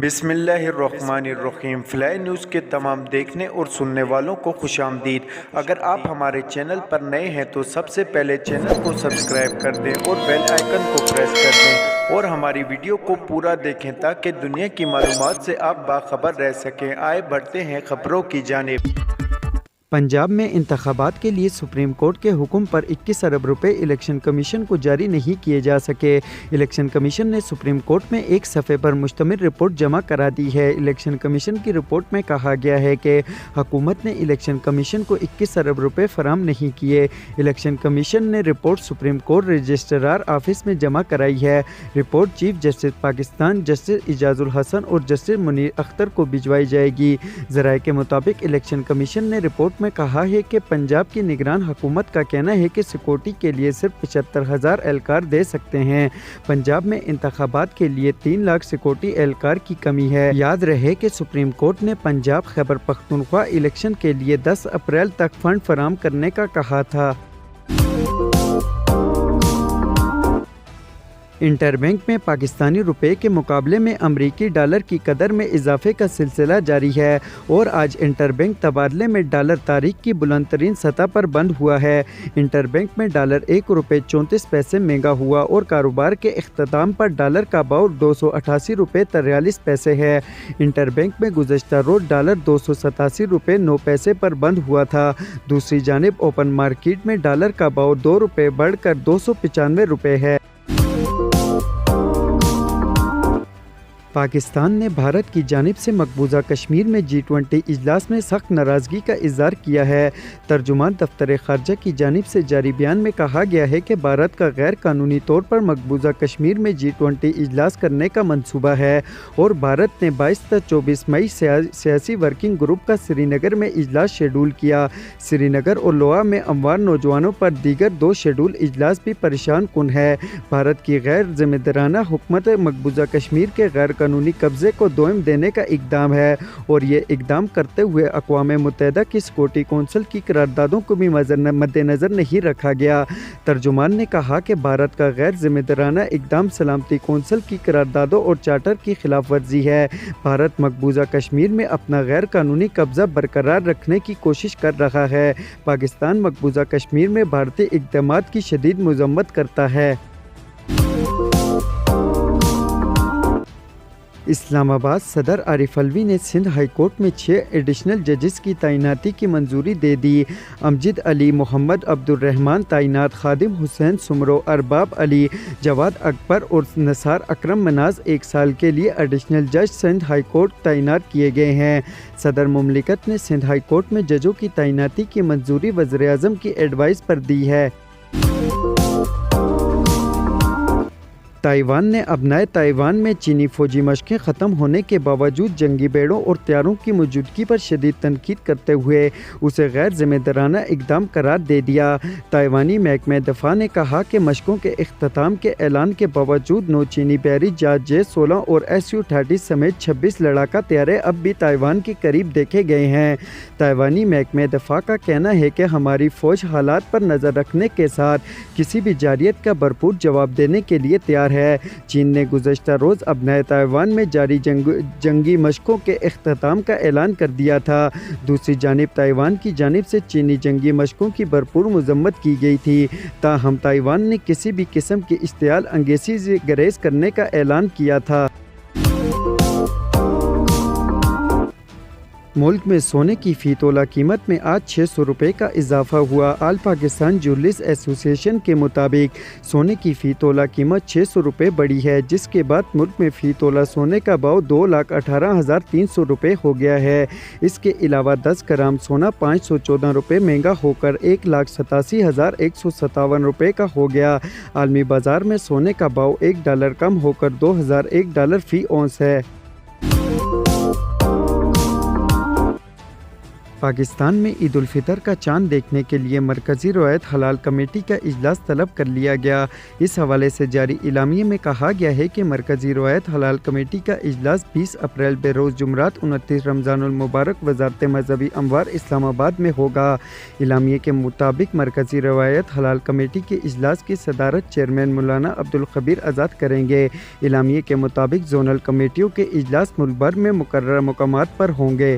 بسم اللہ الرحمن الرحیم۔ فلائی نیوز کے تمام دیکھنے اور سننے والوں کو خوش آمدید۔ اگر آپ ہمارے چینل پر نئے ہیں تو سب سے پہلے چینل کو سبسکرائب کر دیں اور بیل آئیکن کو پریس کر دیں اور ہماری ویڈیو کو پورا دیکھیں تاکہ دنیا کی معلومات سے آپ باخبر رہ سکیں۔ آئے بڑھتے ہیں خبروں کی جانب۔ پنجاب میں انتخابات کے لیے سپریم کورٹ کے حکم پر 21 ارب روپے الیکشن کمیشن کو جاری نہیں کیے جا سکے۔ الیکشن کمیشن نے سپریم کورٹ میں ایک صفحے پر مشتمل رپورٹ جمع کرا دی ہے۔ الیکشن کمیشن کی رپورٹ میں کہا گیا ہے کہ حکومت نے الیکشن کمیشن کو 21 ارب روپے فراہم نہیں کیے۔ الیکشن کمیشن نے report supreme court registrar office میں جمع کرائی ہے۔ Report chief justice Pakistan justice Ijaz ul Ahsan اور جسٹس منیر اختر کو بھجوائی جائے گی۔ ذرائع کے مطابق الیکشن کمیشن نے رپورٹ میں کہا ہے کہ پنجاب کی نگران حکومت کا کہنا ہے کہ سیکورٹی کے لیے صرف 75,000 اہلکار دے سکتے ہیں۔ پنجاب میں انتخابات کے لیے 3 لاکھ سیکورٹی اہلکار کی کمی ہے۔ یاد رہے کہ سپریم کورٹ نے پنجاب خیبر پختونخوا الیکشن کے لیے 10 اپریل تک فنڈ فراہم کرنے کا کہا تھا۔ انٹر بینک میں پاکستانی روپے کے مقابلے میں امریکی ڈالر کی قدر میں اضافے کا سلسلہ جاری ہے اور آج انٹر بینک تبادلے میں ڈالر تاریخ کی بلند ترین سطح پر بند ہوا ہے۔ انٹر بینک میں ڈالر 1 روپے 34 پیسے مہنگا ہوا اور کاروبار کے اختتام پر ڈالر کا بھاؤ 288 روپے 43 پیسے ہے۔ انٹر بینک میں گزشتہ روز ڈالر 287 روپے 9 پیسے پر بند ہوا تھا۔ دوسری جانب اوپن مارکیٹ میں ڈالر کا بھاؤ 2 روپے بڑھ کر 295 روپے ہے۔ پاکستان نے بھارت کی جانب سے مقبوضہ کشمیر میں G20 اجلاس میں سخت ناراضگی کا اظہار کیا ہے۔ ترجمان دفتر خارجہ کی جانب سے جاری بیان میں کہا گیا ہے کہ بھارت کا غیر قانونی طور پر مقبوضہ کشمیر میں G20 اجلاس کرنے کا منصوبہ ہے اور بھارت نے 22 تا 24 مئی سیاسی ورکنگ گروپ کا سری نگر میں اجلاس شیڈول کیا۔ سری نگر اور لوا میں اموار نوجوانوں پر دیگر 2 شیڈول اجلاس بھی پریشان کن ہے۔ بھارت کی غیر ذمہ دارانہ حکومت مقبوضہ کشمیر کے غیر قانونی قبضے کو دوئم دینے کا اقدام ہے اور یہ اقدام کرتے ہوئے اقوام متحدہ کی سیکورٹی کونسل کی قراردادوں کو بھی مد نظر نہیں رکھا گیا۔ ترجمان نے کہا کہ بھارت کا غیر ذمہ دارانہ اقدام سلامتی کونسل کی قراردادوں اور چارٹر کی خلاف ورزی ہے۔ بھارت مقبوضہ کشمیر میں اپنا غیر قانونی قبضہ برقرار رکھنے کی کوشش کر رہا ہے۔ پاکستان مقبوضہ کشمیر میں بھارتی اقدامات کی شدید مذمت کرتا ہے۔ اسلام آباد صدر عارف علوی نے سندھ ہائی کورٹ میں 6 ایڈیشنل ججز کی تعیناتی کی منظوری دے دی۔ امجد علی، محمد عبد الرحمن تعینات، خادم حسین سمرو، ارباب علی، جواد اکبر اور نثار اکرم مناز 1 سال کے لیے ایڈیشنل جج سندھ ہائی کورٹ تعینات کیے گئے ہیں۔ صدر مملکت نے سندھ ہائی کورٹ میں ججوں کی تعیناتی کی منظوری وزیر اعظم کی ایڈوائس پر دی ہے۔ تائیوان نے ابنائے تائیوان میں چینی فوجی مشقیں ختم ہونے کے باوجود جنگی بیڑوں اور طیاروں کی موجودگی پر شدید تنقید کرتے ہوئے اسے غیر ذمہ دارانہ اقدام قرار دے دیا۔ تائیوانی محکمہ دفاع نے کہا کہ مشقوں کے اختتام کے اعلان کے باوجود 9 چینی بحری جہاز J-16 اور Su-30 سمیت 26 لڑاکا طیارے اب بھی تائیوان کے قریب دیکھے گئے ہیں۔ تائیوانی محکمہ دفاع کا کہنا ہے کہ ہماری فوج حالات پر نظر رکھنے کے ساتھ کسی بھی جارحیت کا بھرپور جواب دینے کے لیے تیار ہے۔ چین نے گزشتہ روز ابنائے تائیوان میں جاری جنگی مشقوں کے اختتام کا اعلان کر دیا تھا۔ دوسری جانب تائیوان کی جانب سے چینی جنگی مشقوں کی بھرپور مذمت کی گئی تھی، تاہم تائیوان نے کسی بھی قسم کی اشتعال انگیزی سے گریز کرنے کا اعلان کیا تھا۔ ملک میں سونے کی فی تولہ قیمت میں آج 600 روپے کا اضافہ ہوا۔ آل پاکستان جیولرز ایسوسی ایشن کے مطابق سونے کی فی تولہ قیمت 600 روپے بڑھی ہے، جس کے بعد ملک میں فی تولہ سونے کا بھاؤ 2,18,300 روپے ہو گیا ہے۔ اس کے علاوہ 10 گرام سونا 514 روپے مہنگا ہو کر 1,87,157 روپے کا ہو گیا۔ عالمی بازار میں سونے کا بھاؤ $1 کم ہو کر $2,001 فی اونس ہے۔ پاکستان میں عید الفطر کا چاند دیکھنے کے لیے مرکزی روایت حلال کمیٹی کا اجلاس طلب کر لیا گیا۔ اس حوالے سے جاری اعلامیے میں کہا گیا ہے کہ مرکزی روایت حلال کمیٹی کا اجلاس 20 اپریل بروز جمعرات 29 رمضان المبارک وزارت مذہبی امور اسلام آباد میں ہوگا۔ اعلامیے کے مطابق مرکزی روایت حلال کمیٹی کے اجلاس کی صدارت چیئرمین مولانا عبدالخبیر آزاد کریں گے۔ اعلامیے کے مطابق زونل کمیٹیوں کے اجلاس ملک بھر میں مقررہ مقامات پر ہوں گے۔